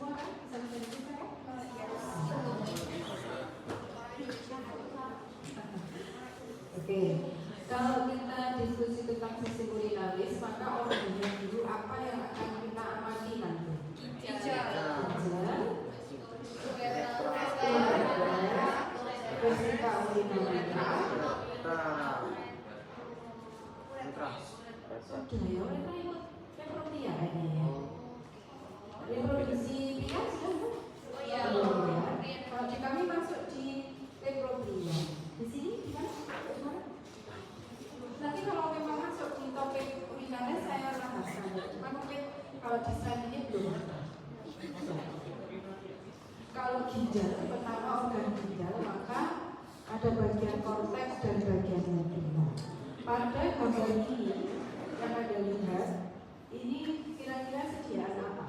semua kan? Bisa menjadi kita kan? Oke, kalau kita diskusi tentang sistem urinalis, maka organnya dulu apa yang akan kita amati nanti? Ginjal, vesika urinaria, sudah ya, mereka ikut repropia ini ya. Reproduksi pilihan sudah. Kalau di kami masuk di repropia, di sini gimana? Nanti kalau memang masuk di topik urinalis saya rahasiakan. Cuma mungkin kalau di slide ini belum. Kalau ginjal, pertama organ ginjal, maka ada bagian korteks dan bagian medula. Pada gambar ini yang Anda lihat, ini kira-kira sediaan apa?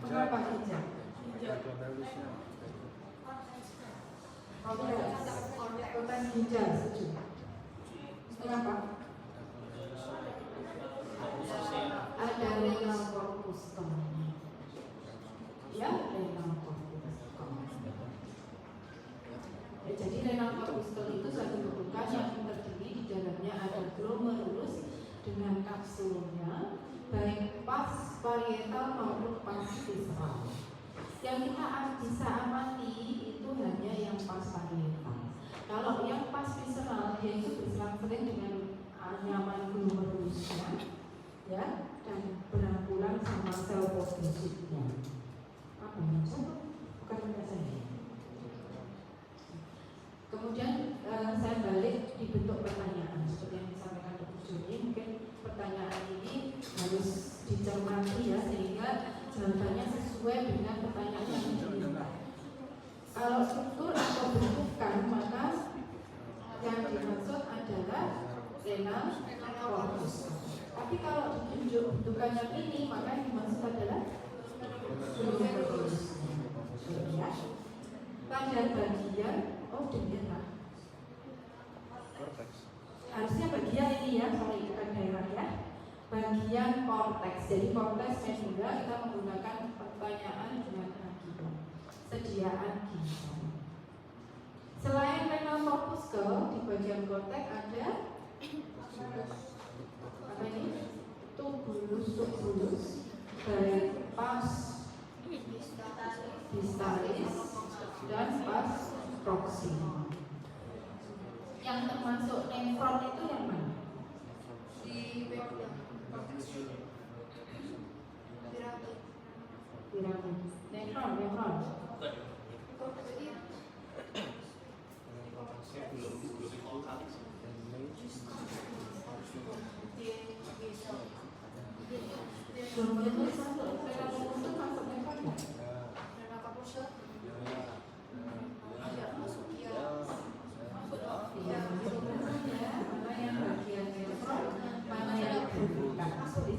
Mengapa ginjal? Korteks ginjal, setuju. Kenapa? Ada renal corpus ya, renal corpus. Ya, jadi renal corpus itu satu bentukan yang terdiri di dalamnya ada glomerulus dengan kapsulnya, baik pas parietal maupun pas visceral. Yang kita bisa amati itu hanya yang pas parietal. Kalau yang pas visceral dia itu berselang-seling dengan anyaman glomerulusnya, ya, dan berangkulan sama sel positnya. Apa yang coba? Bukan benda saya. Kemudian saya balik di bentuk pertanyaan seperti yang disampaikan Dr. Juni. Mungkin pertanyaan ini harus dicermati ya sehingga jawabannya sesuai dengan pertanyaan yang diminta. Kalau struktur atau bentukan maka yang dimaksud adalah renal corpus. Tapi kalau ditunjuk bentukannya ini maka yang dimaksud adalah glomerulus. Ya. Pada bagian demikian. Harusnya bagian ini ya, sorry bukan daerah ya. Bagian korteks. Jadi korteks medula kita menggunakan pertanyaan dengan akibat sediaan ginjal. Selain renal corpuscle di bagian korteks ada apa ini? Tubulus baik pas distalis dan pas proximal. Yang termasuk nefron itu yang mana? Di piramid. Nefron.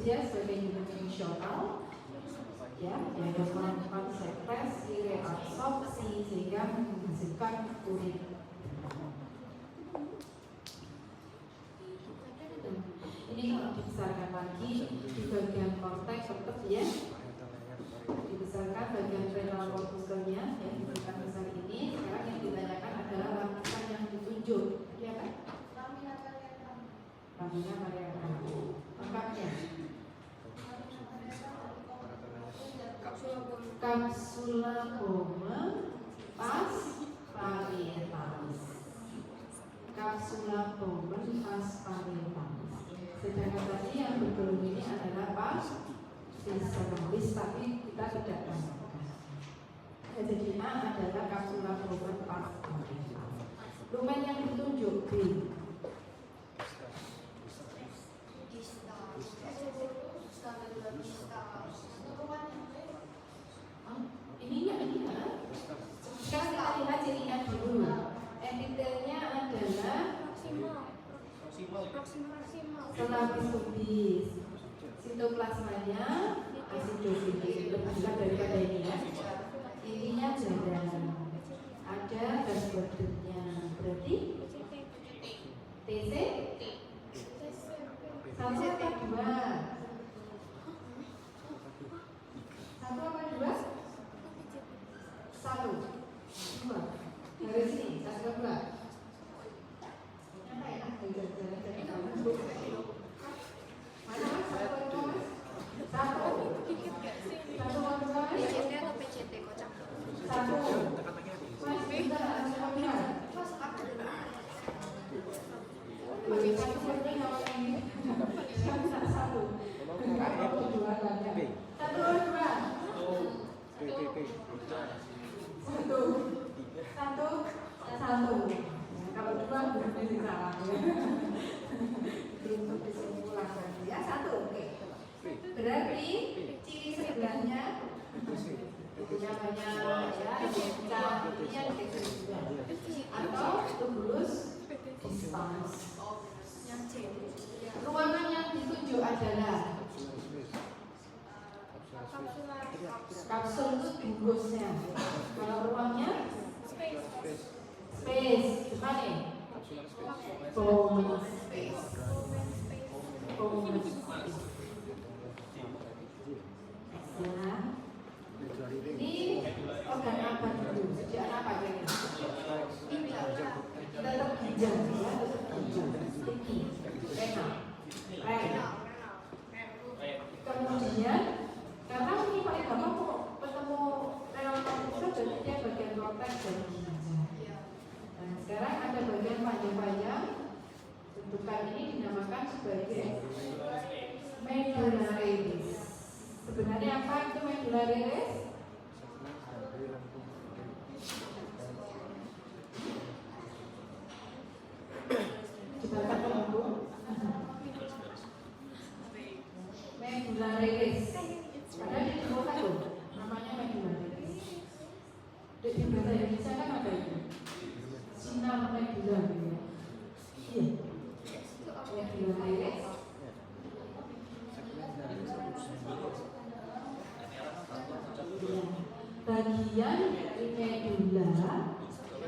Dia sebagai unit fungsional ya, yang melakukan sekresi, reabsorpsi sehingga menghasilkan urin. Ini kalau dibesarkan lagi di bagian korteks tetap ya, dibesarkan bagian renal corpuscle-nya ya, diberikan besar ini. Sekarang yang ditanyakan adalah lapisan yang ditunjuk, ya kan? Lamina variabel. Lengkapnya. Kapsula goma pas parietalis. Kapsula goma pas parietalis. Sedangkan tadi yang bergelung ini adalah pas visceralis, tapi kita tidak tambahkan. Jadi A adalah kapsula goma pas parietalis. Lumen yang ditunjuk B. Ini ya. Sekarang kita lihat cirinya dulu. Epitelnya adalah selapis tubis. Sitoplasmanya acidophilic, lebih besar daripada ini ya. Ininya jarang. Ada gasbordenya. Berarti TC satu apa dua? Satu apa dua? 1, 2. Garis sini, 1, 2. Mana ya? Mana mas? 1, 2 mas? 1, 2. PCT atau PCT kocak? 1. Mas, bisa 1, 2. Mas, aku dulu. Bagi satu penting kalau ini. Bisa 1. Enggak, 2 saja. 1, 2. 1. Kalau 2 berarti salah ya. Belum disimpulkan ya. 1, oke. Berarti ciri sebelahnya punya banyak ya, carinya deteksi juga. Atau tubulus distans. Yang C. Ruangan yang ditunjuk adalah kapsul itu bungkusnya. Kalau ruangnya space, depan nih. Bowman space. Bowman space. Nah, ini organ apa dulu? Sejak apa jadi? Tetap ginjal ya, tetap ginjal. Renal. Kemudian karena ini Pak Idam kok ketemu renal pusat jadi dia bagian korteks dan ginjal. Nah sekarang ada bagian panjang-panjang. Bentukan ini dinamakan sebagai medulla res. Sebenarnya apa itu medulla res? Dibaca pelembung. Medulla res. Padahal di Jawa tuh namanya medulla res. Di bahasa Indonesia kan ada itu. Sinar medulla gitu. Iya. Medulla res. Bagian medulla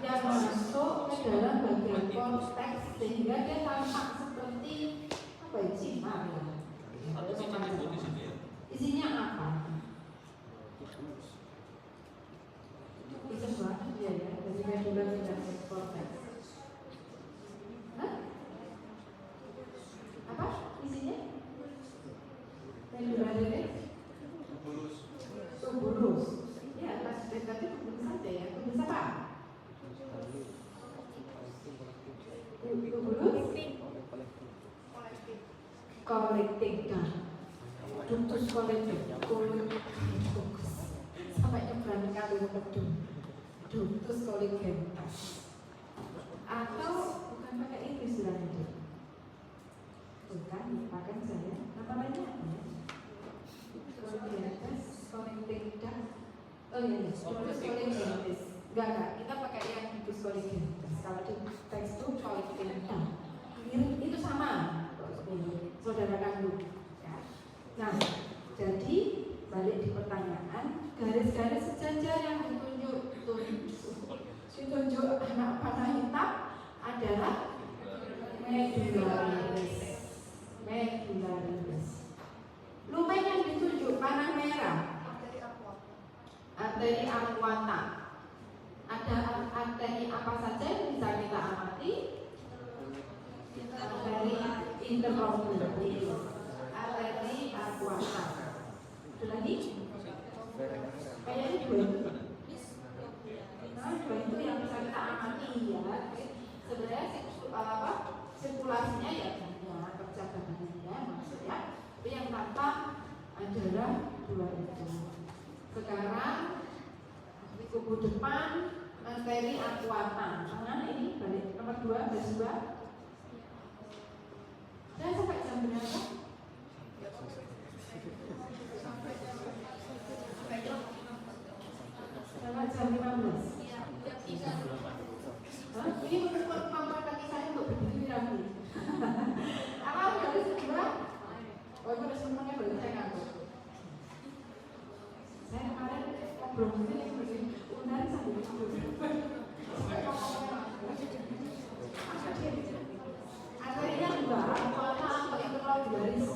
yang masuk ke dalam bagian korteks sehingga dia tampak seperti apa ya, sinar ya. Isinya apa? Bisa banget dia ya, dari medulla ke korteks. Hah? Apa isinya? Medulla res? Tubulus. Ya, tadi tubulus saja ya. Tubulus apa? Tubulus kolektif dan ductus kolektif. Sampai nyebrang kali kedua. Ductus kolektif. Atau bukan pakai itu istilahnya itu. Bukan, lupakan saya. Apa lainnya ya? Kolektif dan oh iya, ductus kolektif. Enggak, kita pakai yang ductus kolektif. Kalau di teks itu kolektif dan itu sama. Saudara kandung ya. Nah, jadi balik di pertanyaan, garis-garis sejajar yang ditunjuk anak panah hitam adalah medulla res. Medulla res. Lumen yang ditunjuk panah merah arteri aquata. Ada arteri apa saja yang bisa kita amati? Arteri interlobularis, arteri aquata. Ada lagi? Kayaknya dua itu. Nah, dua itu yang bisa kita amati ya. Sebenarnya sirkulasinya ya banyak, perjalanannya maksudnya. Tapi yang tampak adalah dua itu. Sekarang di kubu depan arteri aquata. Nah ini balik nomor 2, garis 2. Dan sampai jam berapa? Sampai jam 15. Hah? Ini menurut kemampuan kaki saya untuk berdiri rapi. Apa garis 2? Oh itu udah semuanya boleh saya nganggur. Saya kemarin ngobrol ini undang sambil arterinya juga aquata atau interlobularis.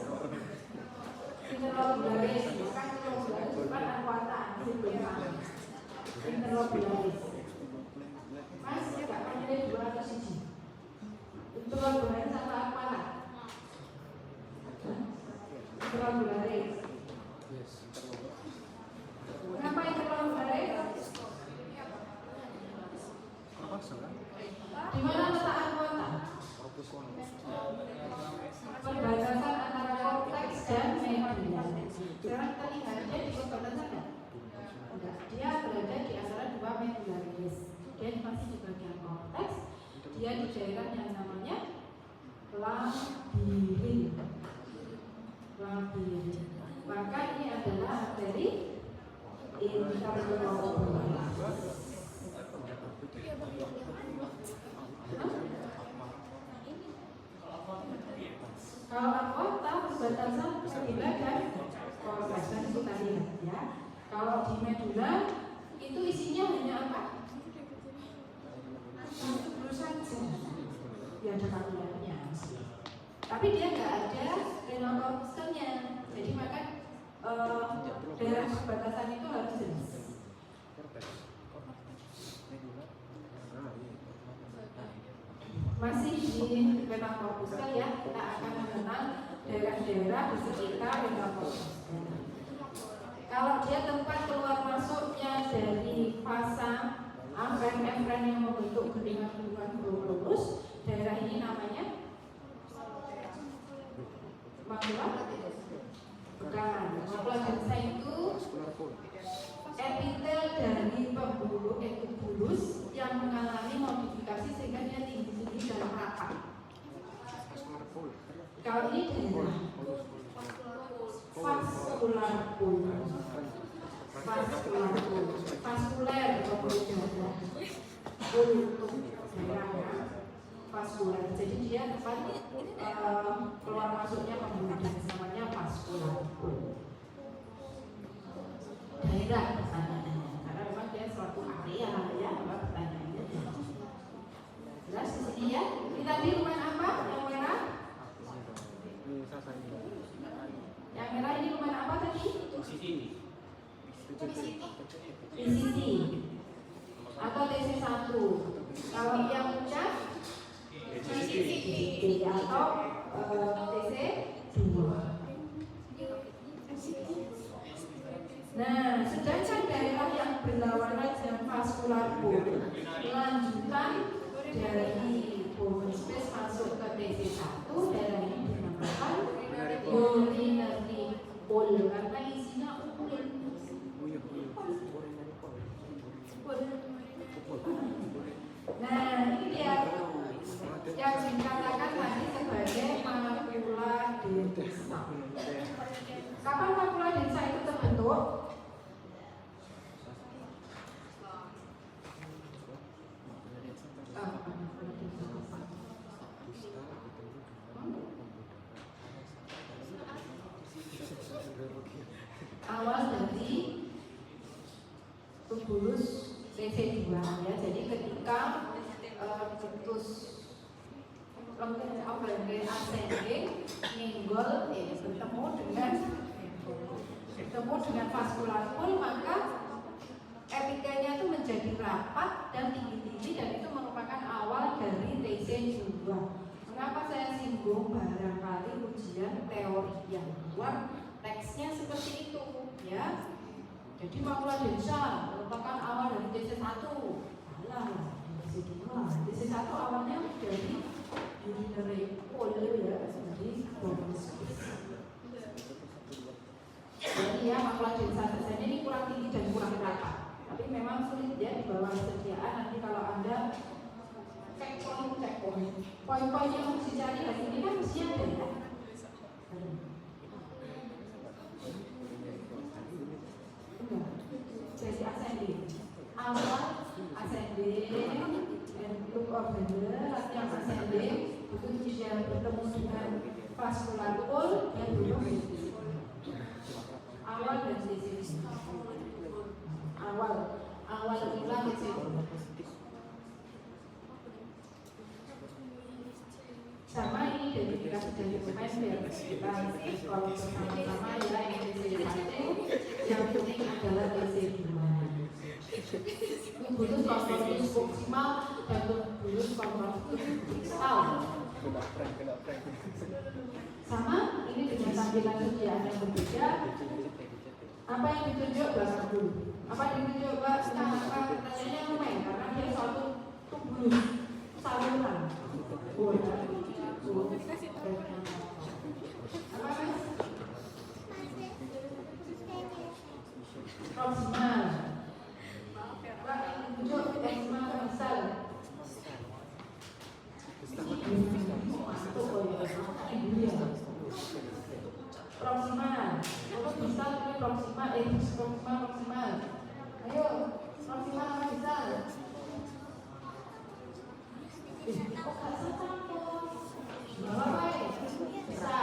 Interlobularis bukan interlobularis, bukan aquata. Interlobularis intraokularis. Mas, nggak panggilnya 2 atau 1? Intraokularis atau aquana? Intraokularis. Kenapa intraokularis? Di mana letak aquana? Perbatasan antara korteks dan medula. Sekarang kita lihat dia di perbatasan enggak? Enggak. Dia berada di antara 2 medularis. Dia masih di bagian korteks. Dia di daerah yang namanya labirin. Labirin. Maka ini adalah arteri intraokularis. Kalau aquata perbatasan medula dan korteks itu tadi ya. Kalau di medula itu isinya hanya apa? Dulu saja. Ya ada kapilernya. Tapi dia nggak ada renal corpuscle-nya. Jadi maka daerah perbatasan itu harus jelas. Masih di renal corpuscle ya, kita akan mengenal daerah-daerah di sekitar renal corpuscle. Kalau dia tempat keluar masuknya dari fasa afren-efren yang membentuk geringan-geringan glomerulus, daerah ini namanya makula? Bukan. Makula densa itu epitel dari pembuluh ekubulus yang mengalami modifikasi sehingga dia tinggi-tinggi dan rapat. Kalau ini daerah vascular pool, vaskuler pembuluh darah, pool untuk daerahnya vaskuler. Jadi dia tempat keluar masuknya pembuluh darah namanya vascular pool. Daerah pertanyaannya, karena memang dia suatu area ya, apa pertanyaannya. Jelas di sini ya. Kita di rumah apa? Yang merah? Yang merah ini rumah apa tadi? PCT atau TC1. Kalau yang puncak PCT atau TC2. Nah, sedangkan daerah yang berlawanan dengan vascular pool, lanjutan dari bone space masuk ke TC1, daerah ini dinamakan urinary pool karena isinya urin. Nah, ini dia yang dikatakan tadi sebagai makula densa. Kapan makula densa itu terbentuk? Awal dari tubulus TC2 ya. Jadi ketika cetus organ ascending nyenggol bertemu dengan vascular pool, maka epitelnya itu menjadi rapat dan tinggi-tinggi, dan itu merupakan awal dari TC2. Mengapa saya singgung barangkali ujian teori yang luar teksnya seperti itu ya. Jadi makula densa merupakan awal dari TC1. Salah, TC2. TC1 awalnya dari urinary pool ya, jadi bone space. Jadi ya makula densa saja ini kurang tinggi dan kurang rapat. Tapi memang sulit ya di bawah kesediaan. Nanti kalau Anda cek poin-poin yang harus dicari hari ini kan mesti ada ya. Jadi ascending, awal ascending, dan look order yang ascending itu dia bertemu dengan vascular pool dan belum awal dan sisi awal ulang itu sama ini identifikasi dari pemain biar kita kalau bersama-sama ya ini TC1 yang penting adalah TC2. tubulis konvertus proksimal dan tubulis konvertus distal. Sama, ini dengan tampilan sediaan yang berbeda. Apa yang ditunjuk belakang dulu? Apa yang ditunjuk kenapa pertanyaannya lumayan karena dia suatu tubulus saluran. Apa mas? Proksimal. Apa yang ditunjuk proksimal misal? Proksimal. Terus bisa ini proksimal. Ayo, proksimal apa bisa? Kok kasih campur? Apa ya? Bisa.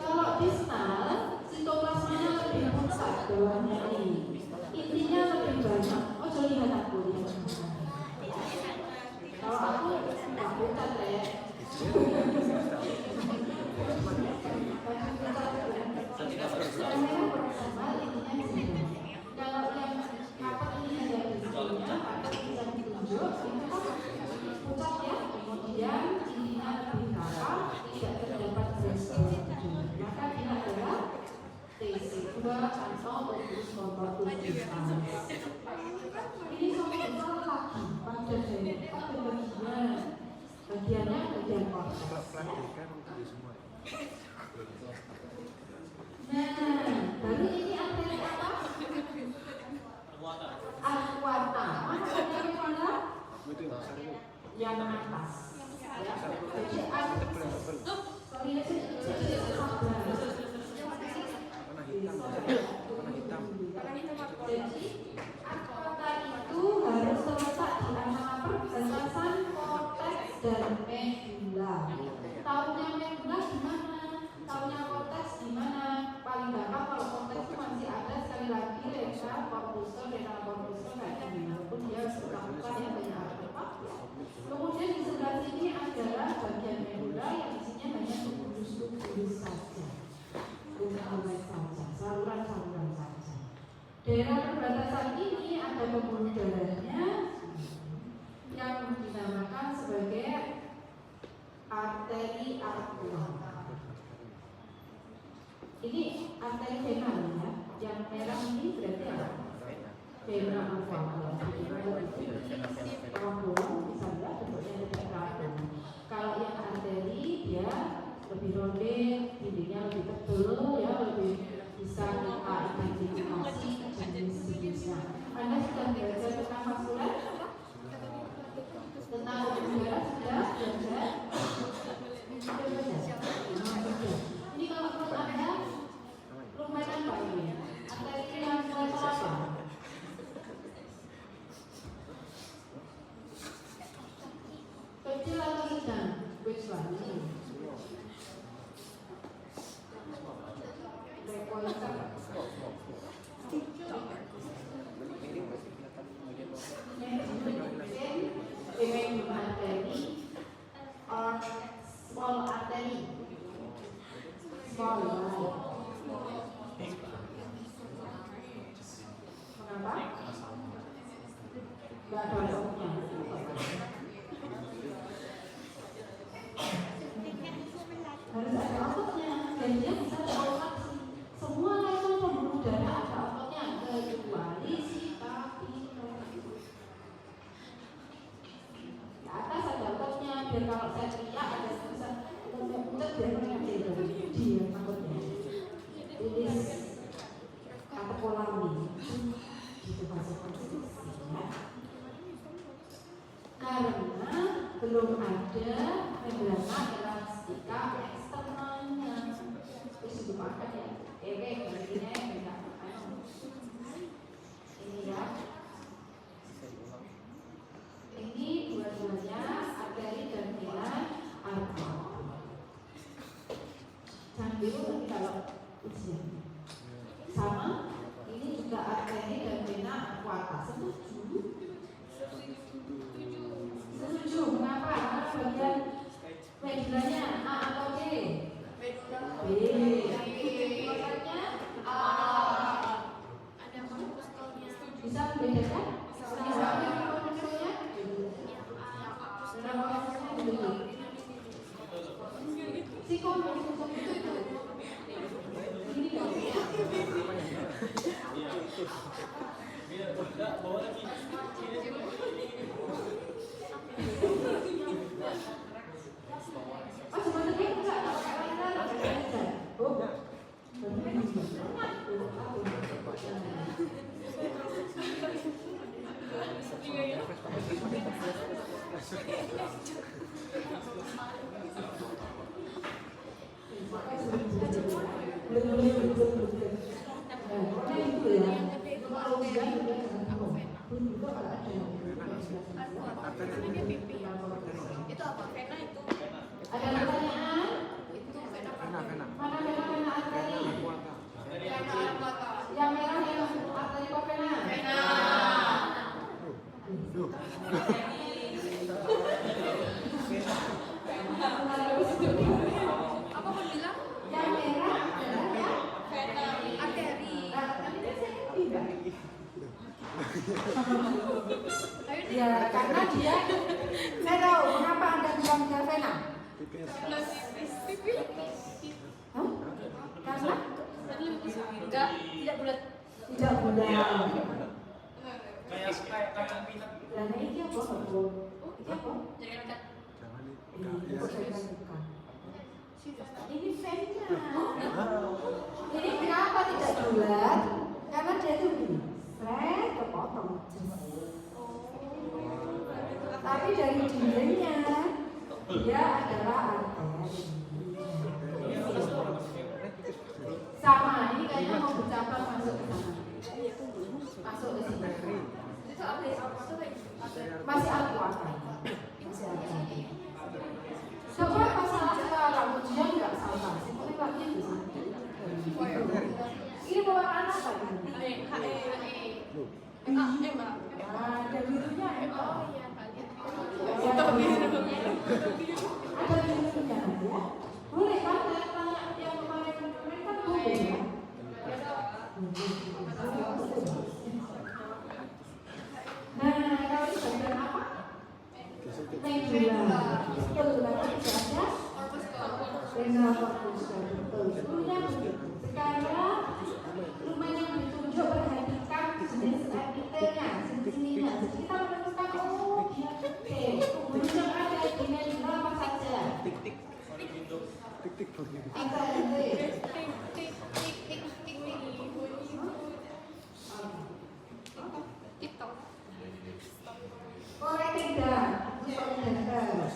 Kalau distal, sitoplasmanya lebih pusat bawahnya ini. Intinya lebih banyak. Oh, jadi lihat aku lihat. Kalau aku pucat ya. Kalau yang apa ini ada di sini, apa bisa ditunjuk? Itu kan pucat ya. Kemudian ininya lebih kapal, tidak terdapat gradasi. Maka ini adalah TC2 atau tubulus konvertus. Ini soal lagi pada bagiannya bagian korteks. Nah, baru ini arteri apa? Aquata. Maksudnya mana? Yang atas. Ya. Jadi aquata itu harus terletak di antara perbatasan korteks dan medula. Tahunya medula gimana? Tahunya korteks gimana? Paling gampang kalau korteks itu masih ada sekali lagi renal corpuscle kayak gini. Walaupun dia sudah bukan yang banyak artefak. Kemudian di sebelah pembuluh darahnya yang dinamakan sebagai arteri aqua. Ini arteri vena ya. Yang merah ini berarti apa? Vena aqua. Orang bohong bisa lihat bentuknya lebih rapi. Kalau yang arteri dia lebih ronde, dindingnya lebih tebal, ya lebih bisa kita identifikasi jenis-jenisnya. Anda sudah belajar tentang vaskuler? Tentang pembuluh darah sudah belajar? Ini kalau menurut Anda lumayan apa ini? Arteri yang level apa? Kecil atau sedang? Which one? Remaining artery or small artery? Small, right? Kenapa? Gak ada ototnya. Harus ada ototnya, dan dia bisa beroperasi. Semua level pembuluh darah ada ototnya, kecuali si kapilor. Di atas ada ototnya, biar kalau saya teriak ada bisa pucat biar mengerti dia takutnya. Ini kata kolami, gitu bahasa konstitusinya. Karena belum ada membrana elastika eksternalnya. Terus dipakai ya, begini ya, ini ya. Ini dua-duanya arteri dan vena aqua. Jangan bingung nanti kalau ujian. Sama, ini juga arteri dan vena aqua. Setuju. Mengapa? Karena bagian medulanya A atau B? B. Makanya A. Ada korpuskulnya. Bisa membedakan? Bisa korpuskulnya? Si korpuskulnya itu ini dong. Oh, sebenarnya enggak. Oh, Itu apa? Vena itu. ada pertanyaan? Itu vena apa? Mana vena arteri? Vena aqua. Yang merah yang arteri apa vena? Vena. Apa mau bilang? Yang merah adalah Vena arteri. Ya, karena dia, saya tahu kenapa Anda bilang dia vena. Hah? Karena Tidak bulat. tidak bulat. Kayak kacang pinat. Dan ini apa? Ini apa? Jadi angkat. Ini bukan. Ini vena. Ini kenapa tidak bulat? Karena dia itu begini. Seret kepotong. Tapi dari dindingnya dia adalah arteri. Sama, ini kayaknya mau bercabang masuk ke sana. Masuk ke sini. Masih aqua. Masih aqua. Coba masalah sekarang ujian nggak salah. Seperti lagi bisa. Ini pewarnaan apa ini? Ada birunya ya? Oh iya, kalian. Ada birunya ya? Boleh kan? Saya tanya yang kemarin kan boleh ya? Betul, karena tidak ada renal corpus, betul. Sebelumnya begitu. Sekarang rumah yang ditunjuk perhatikan jenis epitelnya, sininya. Jadi kita menemukan dia oke. Belum ada dimensional apa saja. Apa itu? TikTok. Korek tidak, terus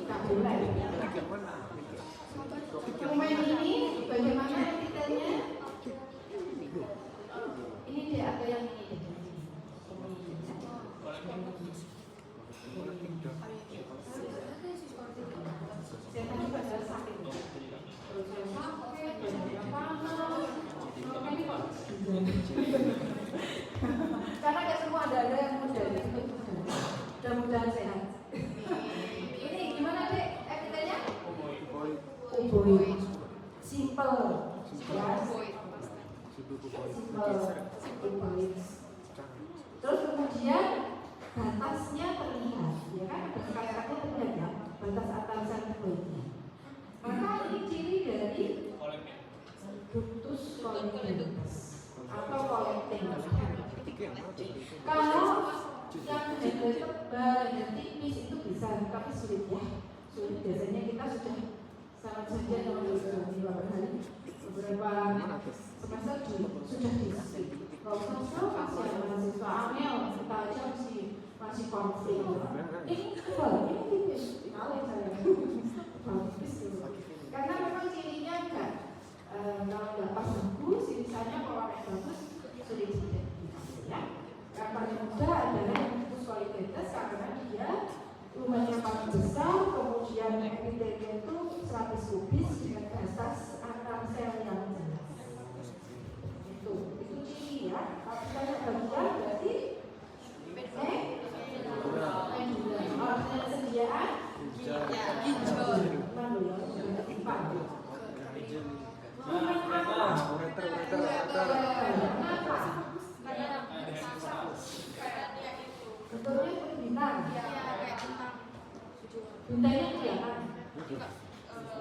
tak boleh. Rumah ini bagaimana epitelnya? Ini dia atau yang ini? Saya tadi pada sakit. Terus saya sakit, banyak panas. Karena gak semua ada yang muda, mudah-mudahan sehat. Ini gimana dek epitelnya? Ovoid, simple, ovoid. Terus kemudian batasnya terlihat, ya kan? Batas-batasnya terlihat ya, batas atasan ovoidnya. Maka ini ciri dari ductus collecting atau collecting. Kalau yang tebal dan tipis itu bisa, tapi sulit ya. Sulit biasanya kita sudah sangat saja kalau beberapa hari, beberapa semester sudah diisi. Kalau semester masih ada mahasiswa amel, kita aja masih konflik. Ini tebal, ini tipis, kali saya. Tipis dulu. Karena memang cirinya enggak. Kalau nggak pas bagus, misalnya kalau yang bagus sulit diidentifikasi ya. Yang paling mudah adalah yang ductus colligatus karena dia rumahnya paling besar, kemudian epitelnya itu 100 kubis dengan batas antar sel yang jelas. Itu ciri ya. Kalau misalnya bagian berarti kalau misalnya sediaan hijau. Bentuknya seperti bintang. Bintangnya kelihatan.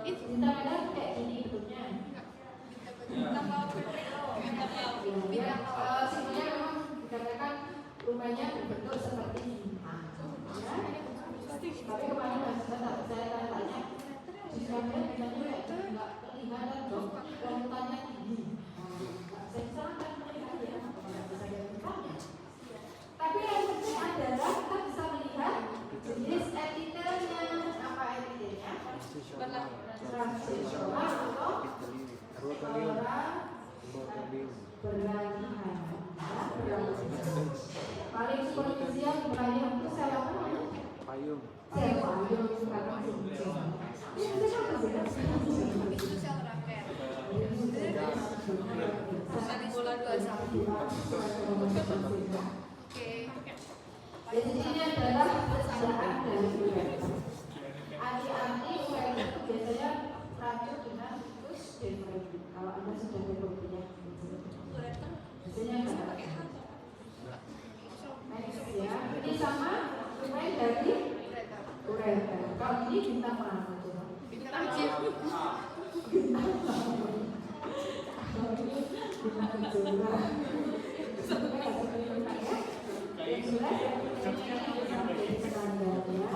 Bintang ada kayak gini bentuknya. Sebenarnya memang dikatakan rumahnya berbentuk seperti bintang. Ya. Tapi kemarin saya tanya, jika bintangnya nggak kelihatan dong, kontannya tinggi. Saya sarankan mereka ya, bisa lihat bintangnya. Tapi yang penting adalah kita bisa melihat jenis epitelnya. Apa epitelnya? Transisional atau beralihan. Paling superficial beralihan itu sel apa namanya? Payung. Sel payung karena Itu sel rangkaian. Dari bola 21. Oke. Jadi ini adalah pekerjaan dari UMR. Anti-anti UMR itu biasanya lanjut dengan ductus deferens. Kalau Anda sudah berkopinya, biasanya pakai next ya. Ini sama lumayan dari ureter. Kalau ini bintang mana coba? Bintang Jim. Bintang kejora. Yang jelas standarnya.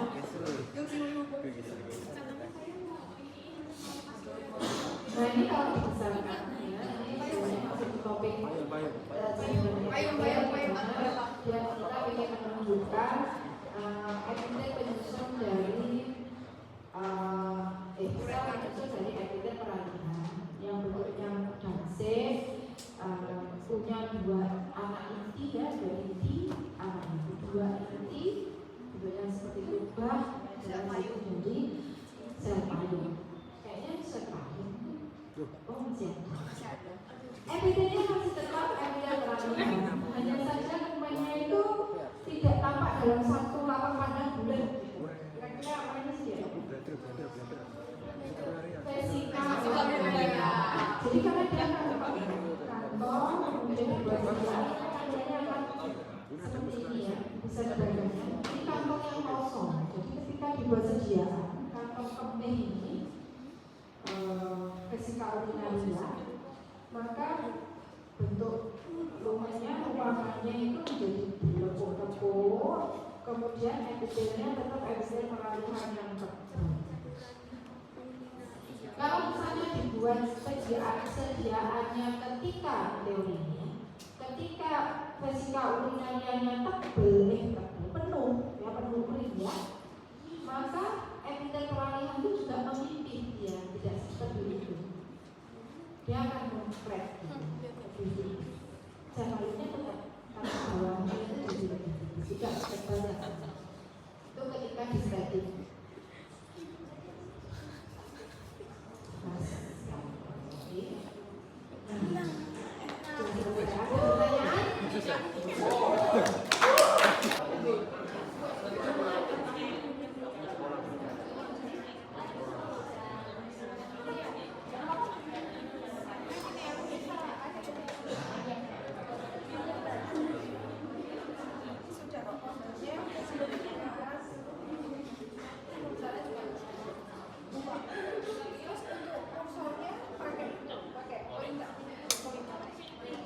Nah ini kalau dibesarkan ya, ini topik Payung. yang kita ingin menunjukkan epitel penyusun dari epitel peralihan yang bentuknya dansif, punya dua anak inti ya, dua inti, anak inti, dua inti, bentuknya seperti lubang, sel payung jadi sel payung. Kayaknya sel payung. Oh masih ada. Epitelnya masih tetap epitel peralihan. Hanya saja rumahnya itu tidak tampak dalam satu lapang pandang bulan. Kira-kira apa ini sih ya? Vesika. Jadi karena dia kan kantong, kemudian dua sisi kakinya apa? seperti ini ya, bisa dibayangkan. Ini kantong yang kosong. Jadi ketika dibuat sediaan kantong kemih ini vesika urinaria, maka bentuk ruangannya itu menjadi berlekuk-lekuk, kemudian epitelnya tetap epitel peralihan yang tebal. Kalau misalnya dibuat sediaannya ketika teori ini, ketika vesika urinarianya tebal, penuh kering ya, maka epitel peralihan itu juga memimpin dia, tidak seperti itu. Dia akan mengkrek gitu. Jamalnya tetap karena bawahnya itu tidak tebal. Itu ketika distatik.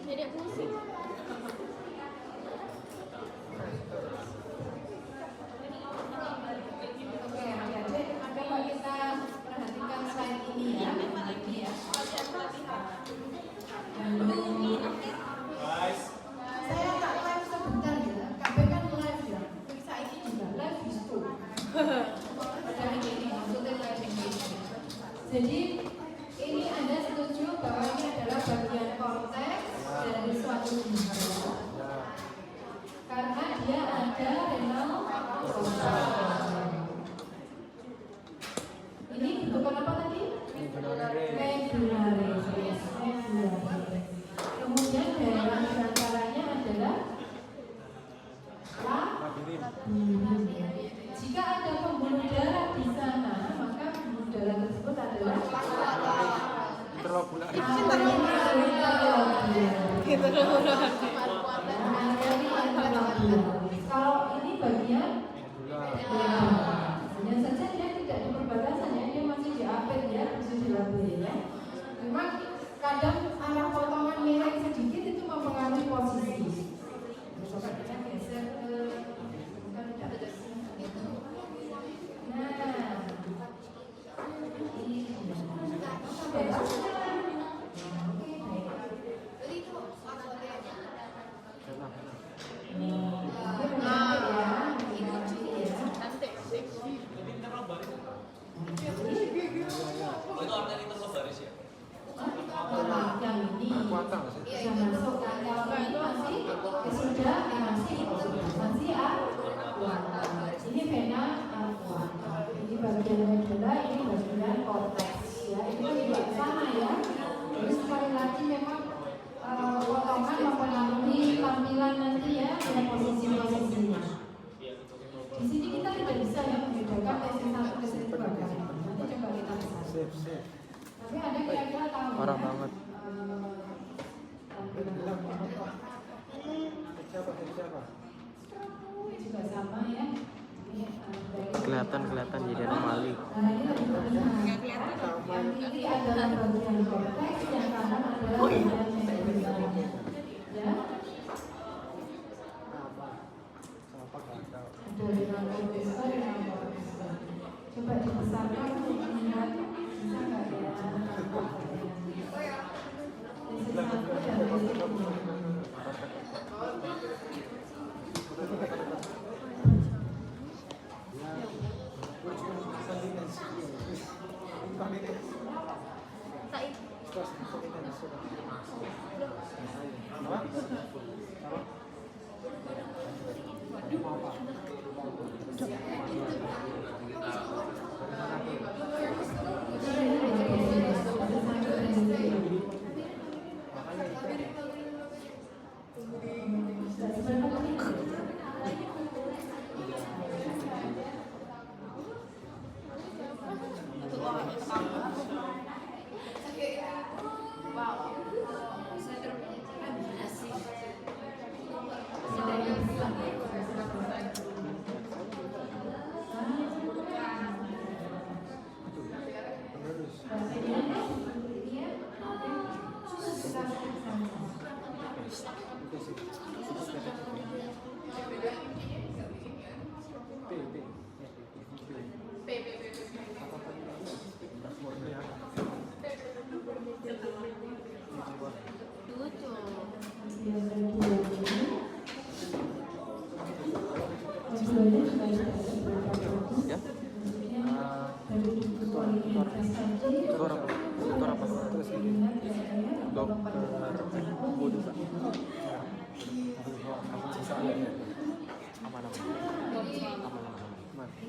Jadi pusing. Oke, adik-adik, coba kita perhatikan slide ini ya. Ini ya. Guys, Saya tak live sebentar ya. KB kan live ya. Periksa ini juga live di situ. Padahal ini maksudnya live engagement. Jadi ini Anda setuju bahwa ini adalah bagian konteks dari suatu ginjal karena dia ada renal prostata. Ini bentukan apa tadi? Medularis. Kemudian daerah diantaranya adalah labirin. Jika ada pembuluh darah di sana, maka pembuluh darah tersebut adalah kalau ini bagian hanya saja dia tidak di perbatasan ya, dia masih di apet ya, masih di label ya. Cuma kadang arah potongan miring sedikit itu mempengaruhi posisi. Coba kita geser ke nah ini sampai itu artinya terbaris ya? yang ini yang masuk kan, kalau ini masih sudah masih ini vena ini bagian medula, ini bagian korteks ya, itu juga sama ya. Jadi sekali lagi memang potongan mempengaruhi tampilan nanti ya, dan posisi-posisinya. Di sini kita tidak bisa ya membedakan TC1 TC2 kan. Nanti coba kita bisa. Tapi ada kira-kira tahu parah ya? banget. Juga sama ya. Ini, Kelihatan jadi anomali. Nah, ini lebih terlihat. Yang kiri adalah bagian korteks, yang kanan adalah bagian medula. Ya. Ada renal cortical, renal cortical. Coba dibesarkan untuk melihat bisa nggak ya? Said.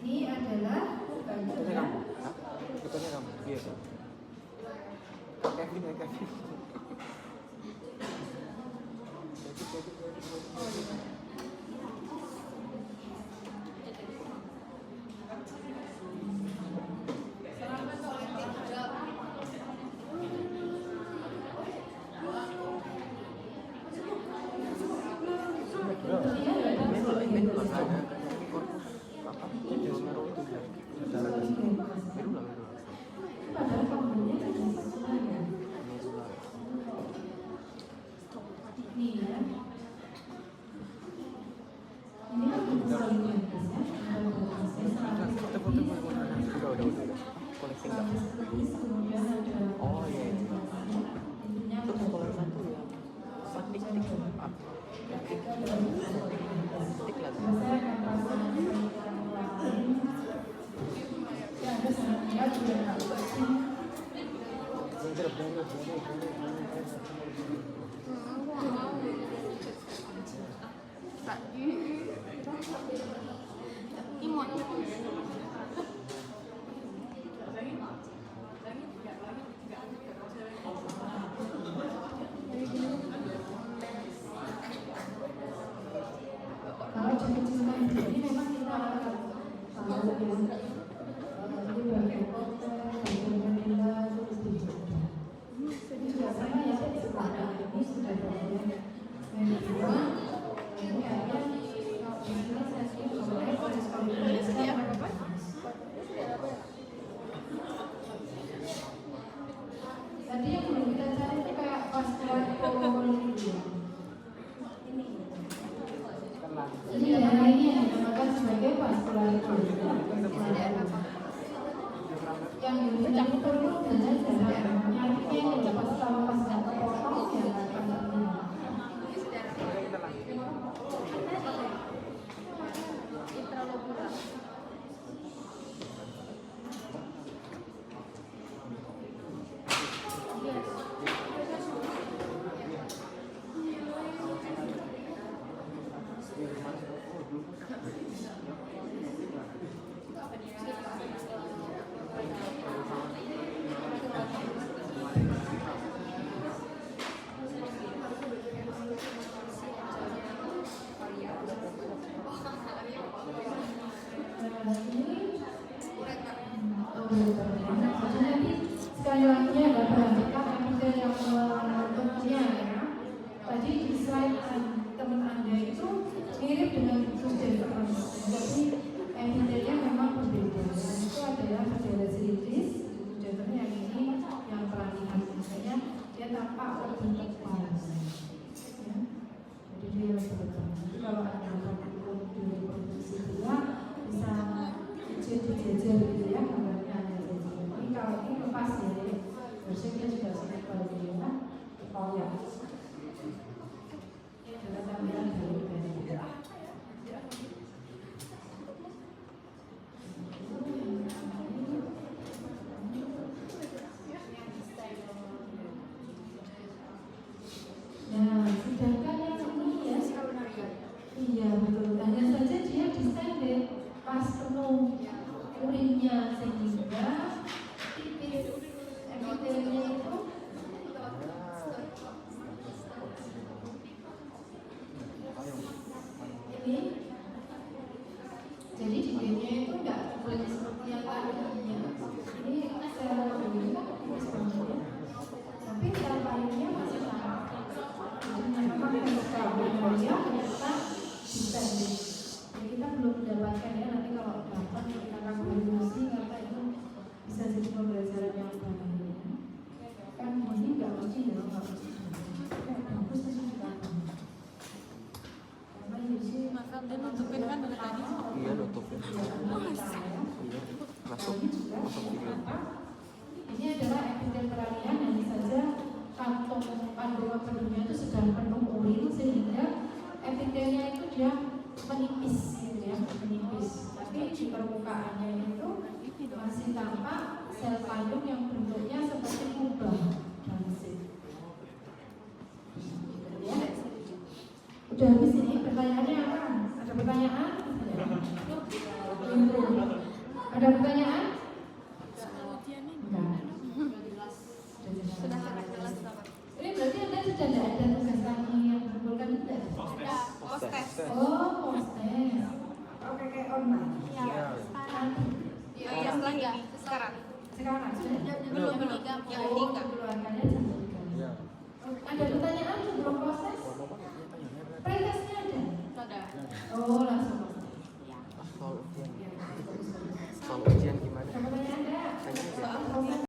Ini adalah Betulnya kamu, biasa. Kevin ya Kevin. Oh iya. Terus kalau yang satu ya tik lagi. Imut. Kalau kecil-kecilan ini memang kita bagian terus dicoba. Ini juga sama ya, ini sudah bagian yang kedua. Ini ada istilah tadi yang belum kita cari itu kayak vascular kolit. Ini daerah ini yang dinamakan sebagai vascular kolit. Yang dulunya perlu dengan darah artinya yang dapat kalau pas nggak kepotong ya akan sekali lagi ada perhatikan epidel yang menentunya ya. Tadi di slide teman Anda itu mirip dengan Bruce Jeffers, tapi epidelnya memang berbeda. Dan itu adalah epidel seritis, Bruce Jeffers yang ini yang peralihan, misalnya dia tampak lebih tebal, ya. Jadi dia lebih tebal. Jadi kalau Anda perlu direproduksi dia bisa dijejer gitu ya, gambarnya ada jejer. Ini kalau ini lepas dari bersihnya sudah sangat bagus ya, koyak. Ini adalah tampilan dari benda. Nah, sedangkan yang ini ya, iya betul. Hanya saja dia desain pas penuh urinnya sehingga tipis epitelnya itu ini. Jadi di D-nya itu enggak boleh seperti yang lainnya. Ini sel ini sebenarnya, tapi sel lainnya masih sama. Jadi memang kalau dia ternyata desain. Kita belum mendapatkan ya, nanti kalau dapat kita akan berdiskusi karena itu bisa jadi pembelajaran yang baik. Kan ini nggak mesti ya, nggak mesti. Bagus itu juga. Karena ini sih Maka dia nutupin kan dari tadi. Iya nutupin. Iya masuk video. Ini adalah epitel peralihan, hanya saja kantong kandungan penduduknya itu sedang penuh urin sehingga permukaannya itu masih tampak sel payung yang bentuknya seperti kubah Danzig. Ya. Udah habis ini, pertanyaannya apa? Ada pertanyaan? Ada pertanyaan? Enggak. Sudah sangat jelas Bapak. Ini berarti Anda sudah tidak ada tugas lagi yang berkumpulkan tidak? Ada postes. Oh, postes. Oke, kayak online. Iya. Iya, sekarang. Sekarang sudah. Belum yang ketiga. Keluarganya